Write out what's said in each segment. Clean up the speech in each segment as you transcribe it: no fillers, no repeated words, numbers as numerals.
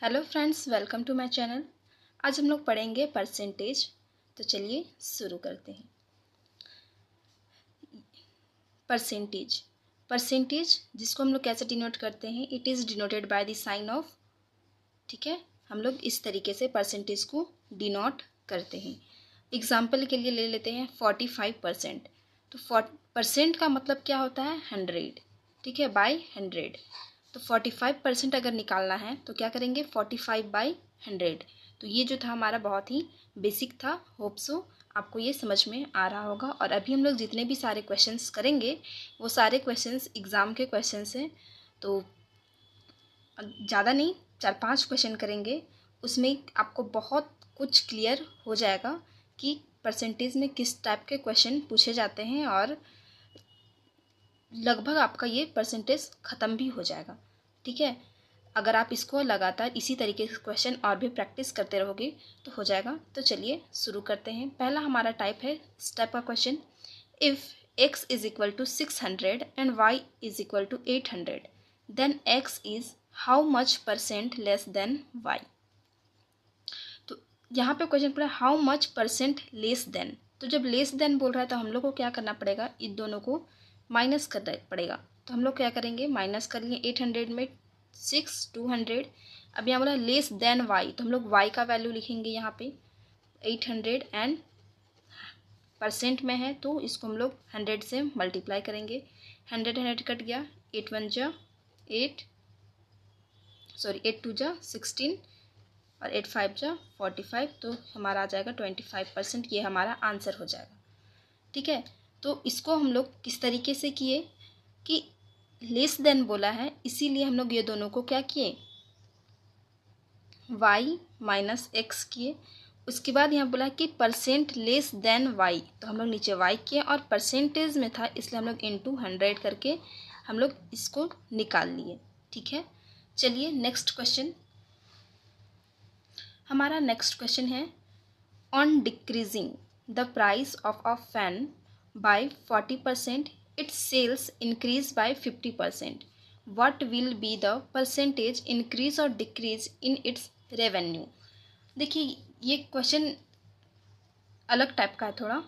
Hello friends, welcome to my channel. आज हम लोग पढ़ेंगे परसेंटेज। तो चलिए शुरू करते हैं। परसेंटेज परसेंटेज जिसको हम लोग कैसे डिनोट करते हैं, it is denoted by the sign of. ठीक है, हम लोग इस तरीके से परसेंटेज को डिनोट करते हैं। एग्जाम्पल के लिए ले लेते हैं 45%। तो परसेंट का मतलब क्या होता है? 100। ठीक है, बाय 100। तो 45% अगर निकालना है तो क्या करेंगे? 45/100। तो ये जो था हमारा बहुत ही बेसिक था। होप सो आपको ये समझ में आ रहा होगा। और अभी हम लोग जितने भी सारे क्वेश्चंस करेंगे वो सारे क्वेश्चंस एग्ज़ाम के क्वेश्चंस हैं। तो ज़्यादा नहीं, 4-5 क्वेश्चन करेंगे, उसमें आपको बहुत कुछ क्लियर हो जाएगा कि परसेंटेज में किस टाइप के क्वेश्चन पूछे जाते हैं, और लगभग आपका ये परसेंटेज ख़त्म भी हो जाएगा। ठीक है, अगर आप इसको लगातार इसी तरीके से क्वेश्चन और भी प्रैक्टिस करते रहोगे तो हो जाएगा। तो चलिए शुरू करते हैं। पहला हमारा टाइप है स्टेप का question. If x is equal to 600 and y is equal to 800 then x is how much percent less than y। तो यहाँ पे क्वेश्चन पूरा how much percent less than. तो जब लेस देन बोल रहा है तो हम लोग को क्या करना पड़ेगा? इन दोनों को माइनस करना पड़ेगा। तो हम लोग क्या करेंगे? माइनस कर लिए 800 में 6 200। अब यहाँ बोला लेस देन वाई, तो हम लोग वाई का वैल्यू लिखेंगे यहाँ पे 800 एंड परसेंट में है तो इसको हम लोग 100 से मल्टीप्लाई करेंगे। 100 कट गया, 8 2 जा 16 और 8 5 जा 45। तो हमारा आ जाएगा 25%। ये हमारा आंसर हो जाएगा। ठीक है, तो इसको हम लोग किस तरीके से किए कि लेस देन बोला है इसीलिए हम लोग ये दोनों को क्या किए? y माइनस एक्स किए। उसके बाद यहाँ बोला कि परसेंट लेस देन y, तो हम लोग नीचे y किए और परसेंटेज में था इसलिए हम लोग इंटू 100 करके हम लोग इसको निकाल लिए। ठीक है, चलिए नेक्स्ट क्वेश्चन। हमारा नेक्स्ट क्वेश्चन है on decreasing the price of a fan by 40% its sales increase by 50%। What will be the percentage increase और डिक्रीज इन इट्स रेवेन्यू। देखिए ये क्वेश्चन अलग टाइप का है थोड़ा।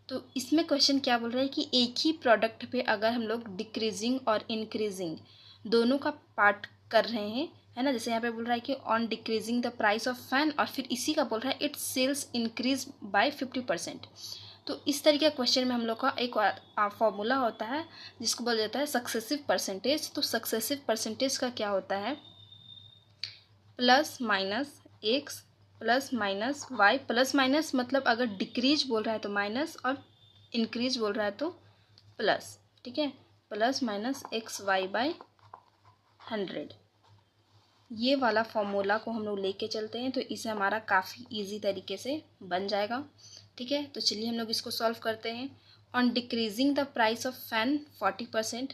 तो इसमें क्वेश्चन क्या बोल रहा है कि एक ही प्रोडक्ट पे अगर हम लोग डिक्रीजिंग और इंक्रीजिंग दोनों का पार्ट कर रहे हैं, है ना। जैसे यहाँ पे बोल रहा है कि on decreasing the price of fan, और फिर इसी का बोल रहा है इट्स सेल्स इंक्रीज बाय 50%। तो इस तरीके के क्वेश्चन में हम लोग का एक फॉर्मूला होता है जिसको बोला जाता है सक्सेसिव परसेंटेज। तो सक्सेसिव परसेंटेज का क्या होता है? Plus minus x plus minus y. Plus minus मतलब अगर डिक्रीज बोल रहा है तो माइनस और इंक्रीज बोल रहा है तो प्लस। ठीक है, plus minus x y by 100। ये वाला फॉर्मूला को हम लोग लेके चलते हैं तो इसे हमारा काफ़ी इजी तरीके से बन जाएगा। ठीक है, तो चलिए हम लोग इसको सॉल्व करते हैं। On decreasing the price of fan 40%,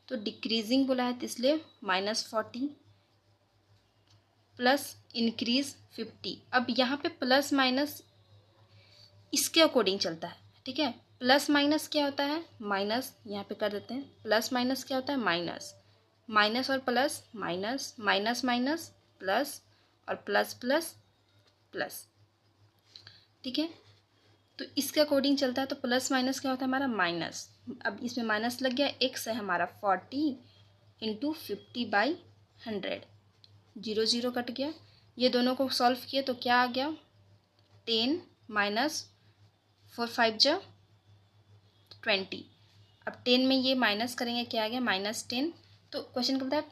तो डिक्रीजिंग बोला है तो इसलिए -40 प्लस इंक्रीज 50। अब यहाँ पे प्लस माइनस इसके अकॉर्डिंग चलता है। ठीक है, प्लस माइनस क्या होता है? माइनस। यहाँ पे कर देते हैं प्लस माइनस क्या होता है? माइनस। माइनस और plus, minus minus minus plus, और प्लस प्लस प्लस। ठीक है, तो इसके अकॉर्डिंग चलता है। तो प्लस माइनस क्या होता है हमारा? माइनस। अब इसमें माइनस लग गया, एक्स है हमारा 40 इंटू 50/100। 0 0 कट गया। ये दोनों को सॉल्व किए तो क्या आ गया? 10 माइनस 4 5 जा 20। अब 10 में ये माइनस करेंगे, क्या आ गया? -10। तो क्वेश्चन क्या बोलता है?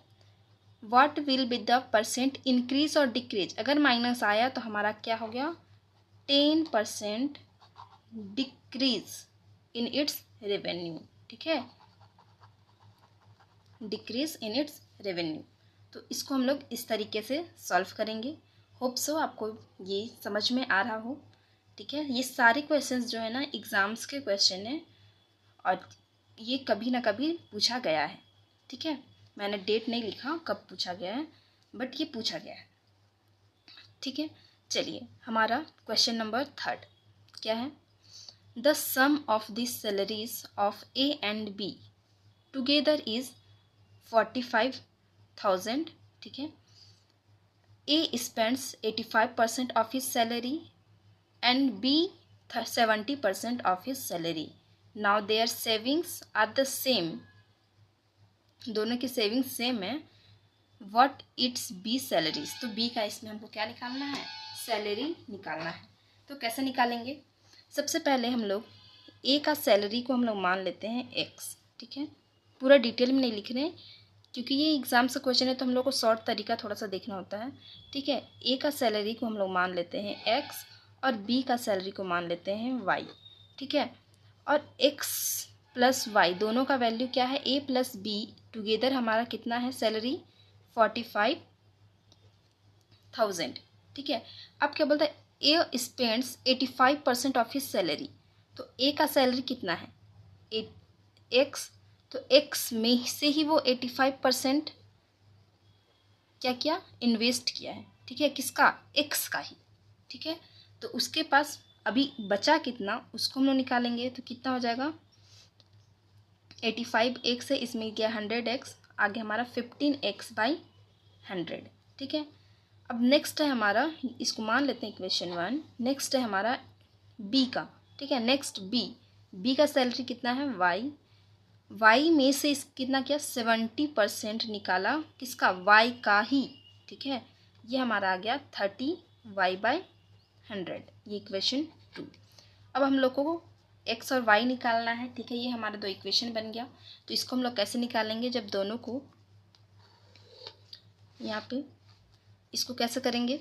What will be the percent increase और डिक्रीज। अगर माइनस आया तो हमारा क्या हो गया? 10% डिक्रीज इन इट्स रेवेन्यू। ठीक है, डिक्रीज इन इट्स रेवेन्यू। तो इसको हम लोग इस तरीके से सॉल्व करेंगे। होप सो आपको ये समझ में आ रहा हो। ठीक है, ये सारे क्वेश्चंस जो है ना एग्ज़ाम्स के क्वेश्चन हैं और ये कभी ना कभी पूछा गया है। ठीक है, मैंने डेट नहीं लिखा कब पूछा गया है, बट ये पूछा गया है। ठीक है, चलिए हमारा क्वेश्चन नंबर 3 क्या है? The sum of the salaries of A and B together is 45,000। ठीक है, A spends 85% of his salary and B 70% of his salary. Now their savings are the same. दोनों की सेविंग्स सेम है. What its B salaries. तो B का इसमें हमको क्या निकालना है? सैलरी निकालना है. तो कैसे निकालेंगे? सबसे पहले हम लोग A का सैलरी को हम लोग मान लेते हैं X. ठीक है, पूरा डिटेल में नहीं लिख रहे हैं क्योंकि ये एग्ज़ाम से क्वेश्चन है तो हम लोग को शॉर्ट तरीका थोड़ा सा देखना होता है. ठीक है, A का सैलरी को हम लोग मान लेते हैं X और B का सैलरी को मान लेते हैं Y. ठीक है, और X प्लस Y दोनों का वैल्यू क्या है? A प्लस B टुगेदर हमारा कितना है सैलरी? 45,000. ठीक है, अब क्या बोलता है? A spends 85% of his salary. तो A का सैलरी कितना है? X. तो X में से ही वो 85% क्या किया? इन्वेस्ट किया है. ठीक है, किसका? X का ही. ठीक है, तो उसके पास अभी बचा कितना उसको हम लोग निकालेंगे. तो कितना हो जाएगा? 85x है, इसमें गया 100x, आगे हमारा 15x/100. ठीक है, अब नेक्स्ट है हमारा, इसको मान लेते हैं इक्वेशन 1. नेक्स्ट है हमारा B का. ठीक है, नेक्स्ट B का सैलरी कितना है? Y में से इस कितना किया? 70% निकाला. किसका? Y का ही. ठीक है, ये हमारा आ गया 30y/100. ये इक्वेशन 2. अब हम लोग को X और Y निकालना है. ठीक है, ये हमारा 2 इक्वेशन बन गया. तो इसको हम लोग कैसे निकालेंगे? जब दोनों को यहाँ पे इसको कैसे करेंगे?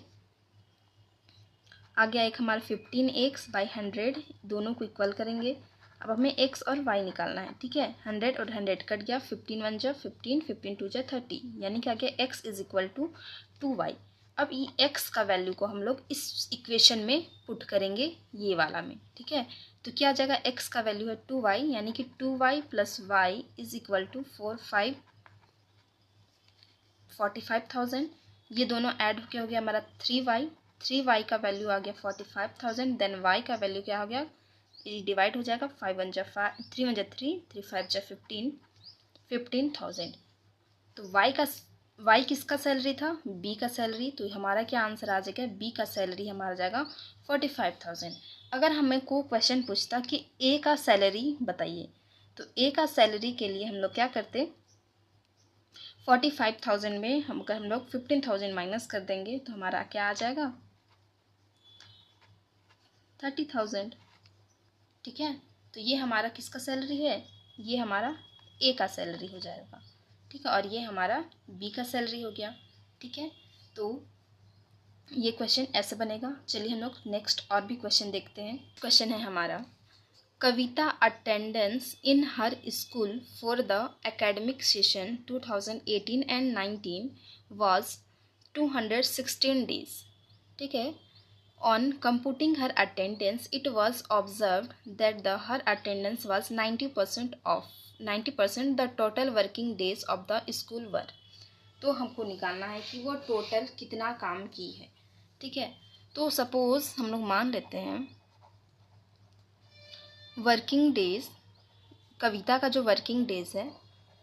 आ गया एक हमारा 15x/100, दोनों को इक्वल करेंगे. अब हमें X और Y निकालना है. ठीक है, 100 और 100 कट गया. 15 1 जा 15, 15 2 जा 30, यानी कि आ गया X is equal to 2Y. अब ये X का वैल्यू को हम लोग इस इक्वेशन में पुट करेंगे, ये वाला में. ठीक है, तो क्या आ जाएगा? X का वैल्यू है 2Y, यानी कि 2Y plus Y is equal to 45,000. ये दोनों ऐड होके हो गया हमारा 3Y का वैल्यू आ गया 45,000. देन Y का वैल्यू क्या हो गया? ये डिवाइड हो जाएगा. 5 1 जा 5, 3 1 जा 3, 3 5 जा 15,000. तो Y किसका सैलरी था? B का सैलरी. तो हमारा क्या आंसर आ जाएगा? B का सैलरी हमारा जाएगा 45,000. अगर हमें को क्वेश्चन पूछता कि A का सैलरी बताइए, तो A का सैलरी के लिए हम लोग क्या करते? 45,000 में हम लोग 15,000 माइनस कर देंगे तो हमारा क्या आ जाएगा? 30,000. ठीक है, तो ये हमारा किसका सैलरी है? ये हमारा A का सैलरी हो जाएगा. ठीक है, और ये हमारा B का सैलरी हो गया. ठीक है, तो ये क्वेश्चन ऐसे बनेगा. चलिए हम लोग नेक्स्ट और भी क्वेश्चन देखते हैं. क्वेश्चन है हमारा, Kavita attendance in her school for the academic session 2018 and 19 was 216 days. ठीक है, on computing her attendance it was observed that her attendance was 90% the total working days of the school were. तो हमको निकालना है कि वो टोटल कितना काम की है. ठीक है, तो सपोज हम लोग मान लेते हैं वर्किंग डेज, कविता का जो वर्किंग डेज है,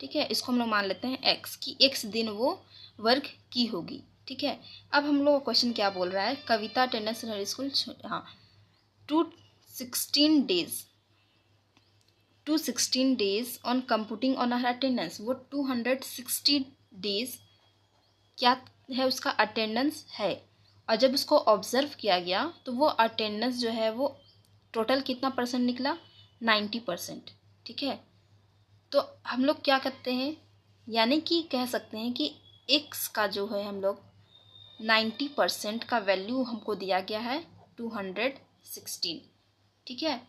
ठीक है, इसको हम लोग मान लेते हैं X कि X दिन वो वर्क की होगी. ठीक है, अब हम लोग क्वेश्चन क्या बोल रहा है? कविता अटेंडेंस इन स्कूल, हाँ, 216 days on computing on her attendance. वो 260 डेज क्या है? उसका अटेंडेंस है. और जब उसको ऑब्जर्व किया गया तो वो अटेंडेंस जो है वो टोटल कितना परसेंट निकला? 90%. ठीक है, तो हम लोग क्या करते हैं, यानी कि कह सकते हैं कि X का जो है हम लोग 90% का वैल्यू हमको दिया गया है 216. ठीक है,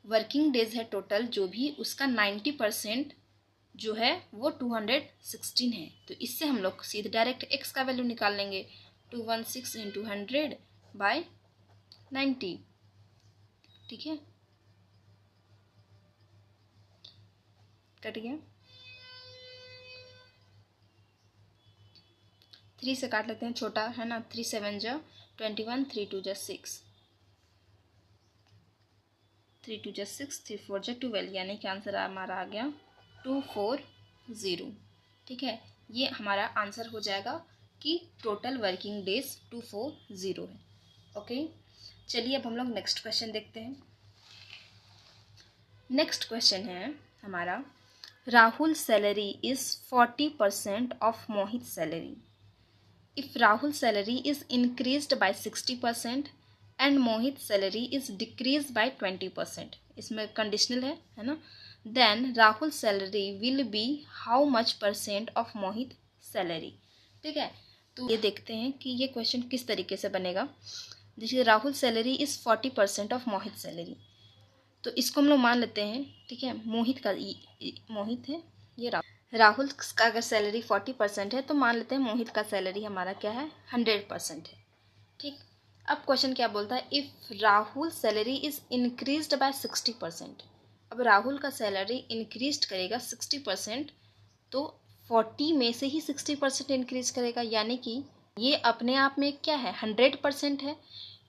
वर्किंग डेज है टोटल जो भी, उसका 90% जो है वो 216 है. तो इससे हम लोग सीधे डायरेक्ट X का वैल्यू निकाल लेंगे. 216 इंटू 100/90. ठीक है, कट गया. 3 से काट लेते हैं, छोटा है ना. 3 7 जा 21, 3 2 जा 6, 3 2 जा 6, 3 4 जा 12, यानी कि आंसर हमारा आ गया 240. ठीक है, ये हमारा आंसर हो जाएगा कि टोटल वर्किंग डेज 240 है। ओके, चलिए अब हम लोग नेक्स्ट क्वेश्चन देखते हैं। नेक्स्ट क्वेश्चन है हमारा, Rahul salary is 40% of Mohit salary. If Rahul salary is increased by 60% and Mohit salary is decrease by 20%, इसमें कंडीशनल है ना, then Rahul salary will be how much percent of Mohit salary. ठीक है, तो ये देखते हैं कि ये क्वेश्चन किस तरीके से बनेगा। देखिए, Rahul salary is 40% of Mohit salary, तो इसको हम लोग मान लेते हैं। ठीक है, मोहित का मोहित है, ये राहुल का अगर सैलरी 40% है तो मान लेते हैं मोहित का सैलरी हमारा क्या है, 100% है। ठीक, अब क्वेश्चन क्या बोलता है, if Rahul salary is increased by 60%। अब राहुल का सैलरी इंक्रीज करेगा 60%, तो 40 में से ही 60% इंक्रीज करेगा, यानी कि ये अपने आप में क्या है, 100% है।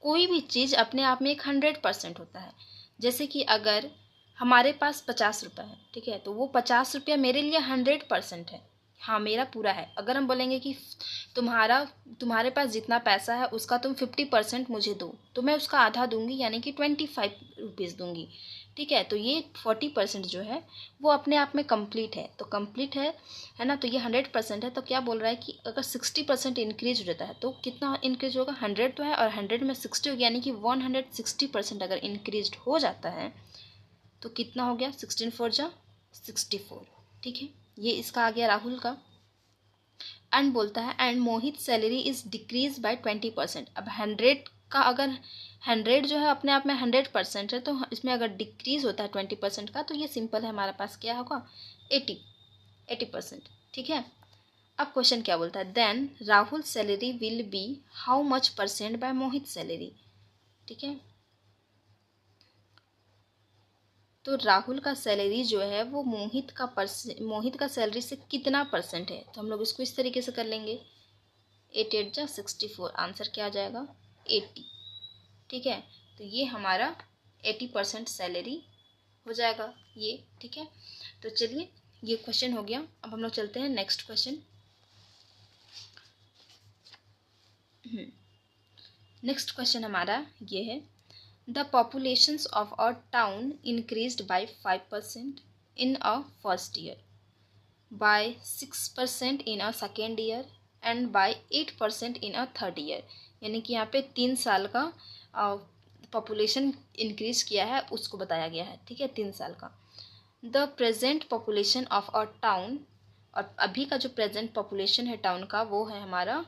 कोई भी चीज़ अपने आप में एक 100% होता है। जैसे कि अगर हमारे पास 50 रुपये है, ठीक है, तो वो 50 रुपया मेरे लिए 100% है, हाँ मेरा पूरा है। अगर हम बोलेंगे कि तुम्हारे पास जितना पैसा है उसका तुम 50% मुझे दो, तो मैं उसका आधा दूंगी, यानी कि 25 रुपीज़ दूंगी। ठीक है, तो ये 40% जो है वो अपने आप में कंप्लीट है, तो कंप्लीट है ना, तो ये 100% है। तो क्या बोल रहा है कि अगर 60% इंक्रीज हो जाता है तो कितना इंक्रीज होगा, 100 तो है और 100 में 60 हो गया, यानी कि 160% अगर इंक्रीज हो जाता है तो कितना हो गया, 16 4 जा 64। ठीक है, ये इसका आ गया राहुल का। एंड बोलता है and Mohit salary is decrease by 20%। अब 100 का अगर 100 जो है अपने आप में 100% है, तो इसमें अगर डिक्रीज होता है 20% का, तो ये सिंपल है, हमारे पास क्या होगा, 80%। ठीक है, अब क्वेश्चन क्या बोलता है, then Rahul salary will be how much percent by Mohit salary. ठीक है, तो राहुल का सैलरी जो है वो मोहित का सैलरी से कितना परसेंट है, तो हम लोग इसको इस तरीके से कर लेंगे, 8 8 जा 64, आंसर क्या आ जाएगा, 80। ठीक है, तो ये हमारा 80% सैलरी हो जाएगा ये। ठीक है, तो चलिए ये क्वेश्चन हो गया। अब हम लोग चलते हैं नेक्स्ट क्वेश्चन। नेक्स्ट क्वेश्चन हमारा ये है, The populations of a town increased by 5% in a first year, by 6% in a second year and by 8% in a third year। यानी कि यहाँ पे 3 साल का पॉपुलेशन इंक्रीज किया है उसको बताया गया है। ठीक है, 3 साल का। The present population of a town, और अभी का जो प्रेजेंट पॉपुलेशन है टाउन का वो है हमारा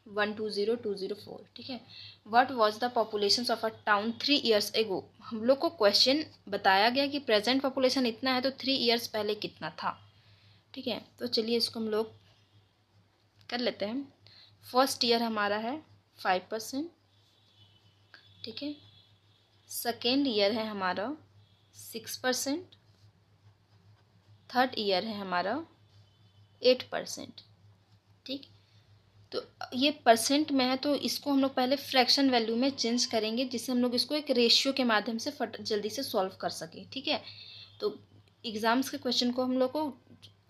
120,204। ठीक है, what was the population of a town 3 years एगो। हम लोग को क्वेश्चन बताया गया कि प्रेजेंट पॉपुलेशन इतना है, तो 3 years पहले कितना था। ठीक है, तो चलिए इसको हम लोग कर लेते हैं। फर्स्ट ईयर हमारा है 5%। ठीक है, सेकेंड ईयर है हमारा 6%, थर्ड ईयर है हमारा 8%। ठीक, तो ये परसेंट में है, तो इसको हम लोग पहले फ्रैक्शन वैल्यू में चेंज करेंगे, जिससे हम लोग इसको एक रेशियो के माध्यम से जल्दी से सॉल्व कर सकें। ठीक है, तो एग्ज़ाम्स के क्वेश्चन को हम लोग को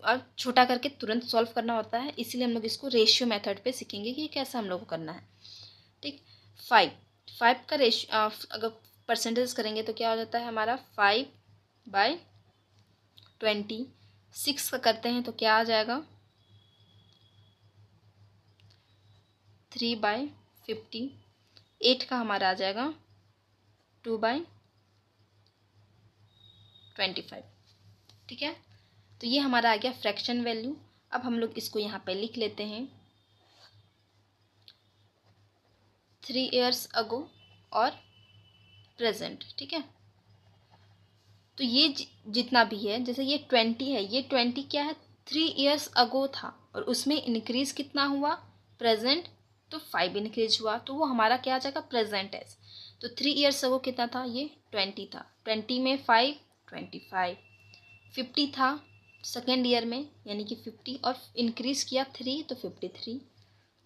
और छोटा करके तुरंत सॉल्व करना होता है, इसीलिए हम लोग इसको रेशियो मेथड पे सीखेंगे कि कैसे हम लोग को करना है। ठीक, 5 का रेशियो अगर परसेंटेज करेंगे तो क्या हो जाता है हमारा, 5/20। 6 का करते हैं तो क्या आ जाएगा, 3/50। 8 का हमारा आ जाएगा 2/25। ठीक है, तो ये हमारा आ गया फ्रैक्शन वैल्यू। अब हम लोग इसको यहाँ पे लिख लेते हैं, 3 years अगो और प्रेजेंट। ठीक है, तो ये जितना भी है, जैसे ये 20 है, ये 20 क्या है, 3 years अगो था, और उसमें इंक्रीज कितना हुआ, प्रेजेंट, तो 5 इंक्रीज हुआ, तो वो हमारा क्या आ जाएगा, प्रेजेंट एज। तो 3 years अगो कितना था, ये 20 था, 20 में 5 25। 50 था सेकेंड ईयर में, यानी कि 50, और इंक्रीज किया 3 तो 53।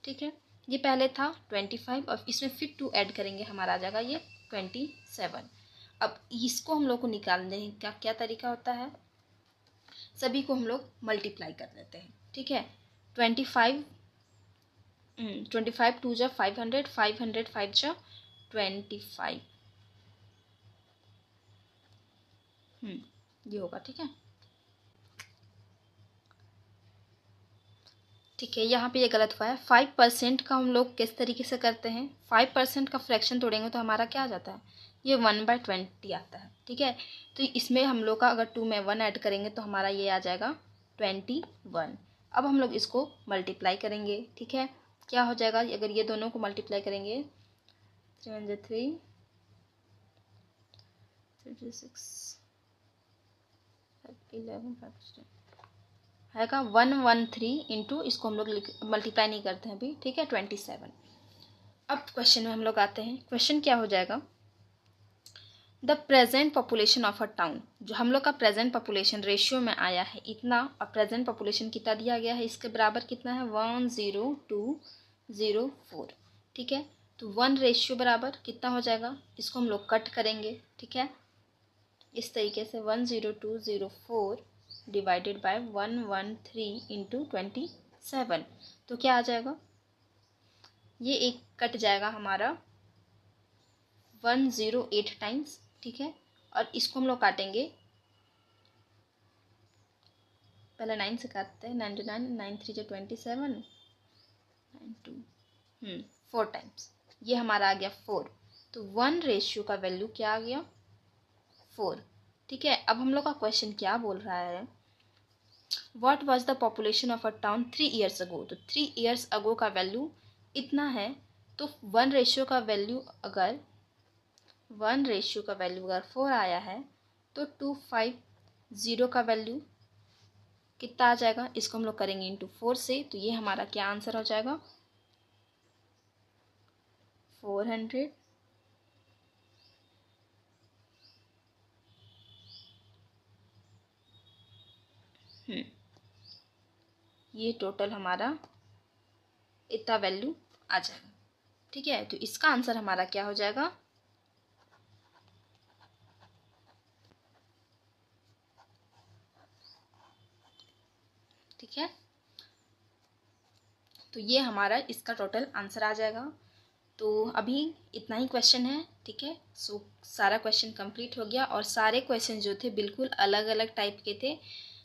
ठीक है, ये पहले था 25 और इसमें फिर 2 ऐड करेंगे, हमारा आ जाएगा ये 27। अब इसको हम लोग को निकालने का क्या तरीका होता है, सभी को हम लोग मल्टीप्लाई कर देते हैं। ठीक है, 25 25 2 जा 500, 500 5 जा 25। ये होगा, ठीक है। ठीक है, यहाँ पे ये गलत हुआ है। 5% का हम लोग किस तरीके से करते हैं, 5% का फ्रैक्शन तोड़ेंगे तो हमारा क्या आ जाता है, ये 1/20 आता है, ठीक है। तो इसमें हम लोग का अगर 2 में 1 ऐड करेंगे तो हमारा ये आ जाएगा 21। अब हम लोग इसको मल्टीप्लाई करेंगे, ठीक है। क्या हो जाएगा, अगर ये दोनों को मल्टीप्लाई करेंगे, 3 1 3 36 11 5 आएगा 113 इंटू, इसको हम लोग मल्टीप्लाई नहीं करते हैं अभी, ठीक है, 27। अब क्वेश्चन में हम लोग आते हैं। क्वेश्चन क्या हो जाएगा, the present population of a town. जो हम लोग का प्रेजेंट पॉपुलेशन रेशियो में आया है इतना, और प्रेजेंट पॉपुलेशन कितना दिया गया है, इसके बराबर कितना है, 10204, ठीक है। तो 1 रेशियो बराबर कितना हो जाएगा, इसको हम लोग कट करेंगे, ठीक है, इस तरीके से 10204 डिवाइडेड बाय 113 इंटू 27। तो क्या आ जाएगा, ये एक कट जाएगा हमारा 108 टाइम्स, ठीक है। और इसको हम लोग काटेंगे, पहले 9 से काटते हैं, 99 9 3 जो 27 9 2 4 टाइम्स, ये हमारा आ गया 4। तो 1 रेशियो का वैल्यू क्या आ गया, 4, ठीक है। अब हम लोग का क्वेश्चन क्या बोल रहा है, what was the population of a town 3 years ago. तो 3 ईयर्स अगो का वैल्यू इतना है, तो 1 रेशियो का वैल्यू अगर 4 आया है तो 250 का वैल्यू कितना आ जाएगा, इसको हम लोग करेंगे इंटू 4 से, तो ये हमारा क्या आंसर हो जाएगा, 400। ये टोटल हमारा इतना वैल्यू आ जाएगा, ठीक है। तो इसका आंसर हमारा क्या हो जाएगा, ठीक है। तो ये हमारा इसका टोटल आंसर आ जाएगा। तो अभी इतना ही क्वेश्चन है, ठीक है। सो सारा क्वेश्चन कंप्लीट हो गया, और सारे क्वेश्चन जो थे बिल्कुल अलग अलग टाइप के थे,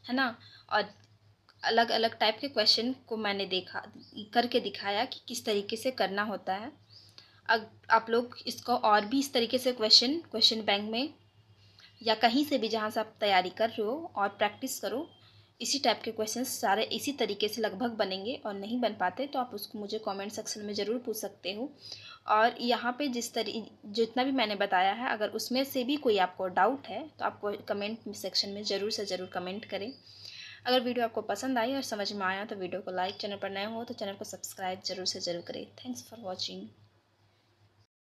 है ना। और अलग अलग टाइप के क्वेश्चन को मैंने देखा करके दिखाया कि किस तरीके से करना होता है। अब आप लोग इसको और भी इस तरीके से क्वेश्चन बैंक में या कहीं से भी जहाँ से आप तैयारी कर रहे हो और प्रैक्टिस करो, इसी टाइप के क्वेश्चंस सारे इसी तरीके से लगभग बनेंगे। और नहीं बन पाते तो आप उसको मुझे कमेंट सेक्शन में ज़रूर पूछ सकते हो। और यहाँ पे जितना भी मैंने बताया है, अगर उसमें से भी कोई आपको डाउट है तो आपको कमेंट सेक्शन में ज़रूर से ज़रूर कमेंट करें। अगर वीडियो आपको पसंद आई और समझ में आया तो वीडियो को लाइक, चैनल पर नए हो तो चैनल को सब्सक्राइब ज़रूर से ज़रूर करें। Thanks for watching.